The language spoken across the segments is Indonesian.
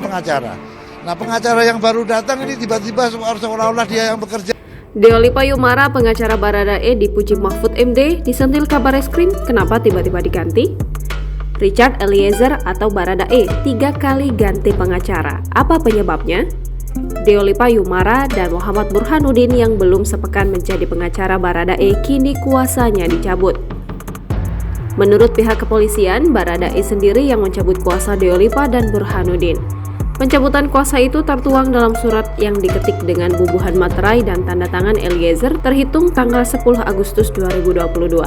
pengacara. Nah, pengacara yang baru datang ini tiba-tiba seolah-olah dia yang bekerja. Deoli Payumara, pengacara Baradae dipuji Mahfud MD, disentil Kabareskrim, kenapa tiba-tiba diganti? Richard Eliezer atau Baradae 3 kali ganti pengacara, apa penyebabnya? Deoli Payumara dan Muhammad Burhanuddin yang belum sepekan menjadi pengacara Baradae kini kuasanya dicabut. Menurut pihak kepolisian, Baradae sendiri yang mencabut kuasa Deolipa dan Burhanuddin. Pencabutan kuasa itu tertuang dalam surat yang diketik dengan bubuhan materai dan tanda tangan Eliezer terhitung tanggal 10 Agustus 2022.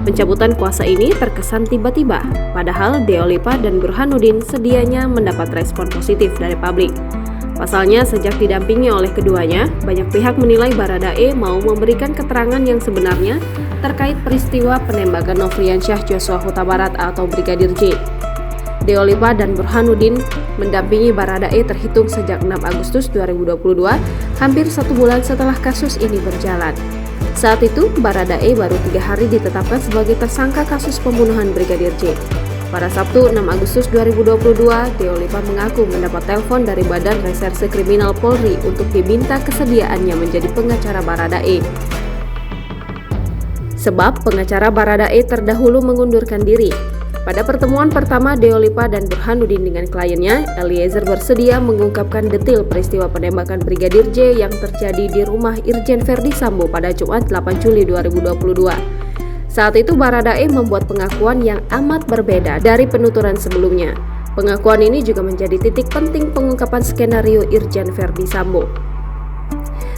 Pencabutan kuasa ini terkesan tiba-tiba, padahal Deolipa dan Burhanuddin sedianya mendapat respon positif dari publik. Pasalnya, sejak didampingi oleh keduanya, banyak pihak menilai Baradae mau memberikan keterangan yang sebenarnya terkait peristiwa penembakan Nofriansyah Joshua Huta Barat atau Brigadir J. Deolipa dan Burhanuddin mendampingi Baradae terhitung sejak 6 Agustus 2022, hampir 1 bulan setelah kasus ini berjalan. Saat itu, Baradae baru 3 hari ditetapkan sebagai tersangka kasus pembunuhan Brigadir J. Pada Sabtu 6 Agustus 2022, Deolipa mengaku mendapat telepon dari Badan Reserse Kriminal Polri untuk diminta kesediaannya menjadi pengacara Baradae. Sebab pengacara Baradae terdahulu mengundurkan diri. Pada pertemuan pertama Deolipa dan Burhanuddin dengan kliennya, Eliezer bersedia mengungkapkan detail peristiwa penembakan Brigadir J yang terjadi di rumah Irjen Verdi Sambo pada Jumat 8 Juli 2022. Saat itu Baradae membuat pengakuan yang amat berbeda dari penuturan sebelumnya. Pengakuan ini juga menjadi titik penting pengungkapan skenario Irjen Verdi Sambo.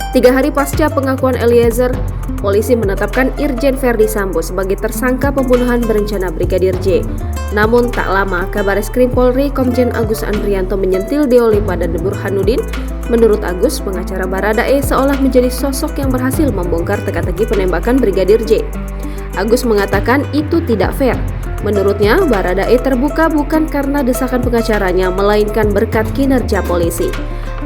3 hari pasca pengakuan Eliezer, polisi menetapkan Irjen Verdi Sambo sebagai tersangka pembunuhan berencana Brigadir J. Namun tak lama, Kabareskrim Polri Komjen Agus Andrianto menyentil Deolipa dan Burhanuddin. Menurut Agus, pengacara Baradae seolah menjadi sosok yang berhasil membongkar teka-teki penembakan Brigadir J. Agus mengatakan itu tidak fair. Menurutnya, Baradae terbuka bukan karena desakan pengacaranya, melainkan berkat kinerja polisi.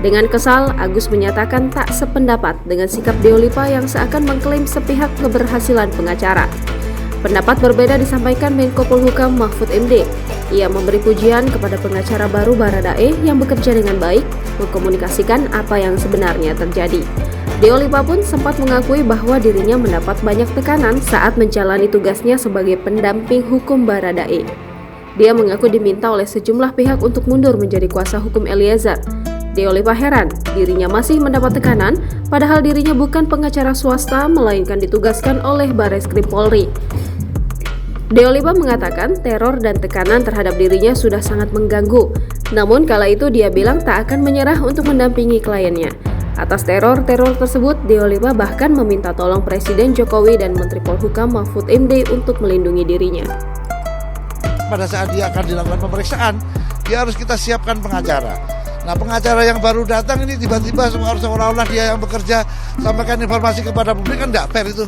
Dengan kesal, Agus menyatakan tak sependapat dengan sikap Deolipa yang seakan mengklaim sepihak keberhasilan pengacara. Pendapat berbeda disampaikan Menko Polhukam Mahfud MD. Ia memberi pujian kepada pengacara baru Baradae yang bekerja dengan baik, mengkomunikasikan apa yang sebenarnya terjadi. Deolipa pun sempat mengakui bahwa dirinya mendapat banyak tekanan saat menjalani tugasnya sebagai pendamping hukum Baradae. Dia mengaku diminta oleh sejumlah pihak untuk mundur menjadi kuasa hukum Eliezer. Deolipa heran, dirinya masih mendapat tekanan, padahal dirinya bukan pengacara swasta, melainkan ditugaskan oleh Bareskrim Polri. Deolipa mengatakan teror dan tekanan terhadap dirinya sudah sangat mengganggu. Namun kala itu dia bilang tak akan menyerah untuk mendampingi kliennya. Atas teror tersebut, Deolipa bahkan meminta tolong Presiden Jokowi dan Menteri Polhukam Mahfud MD untuk melindungi dirinya. Pada saat dia akan dilakukan pemeriksaan, dia harus kita siapkan pengacara. Nah, pengacara yang baru datang ini tiba-tiba seolah-olah dia yang bekerja, sampaikan informasi kepada publik, kan tidak fair itu.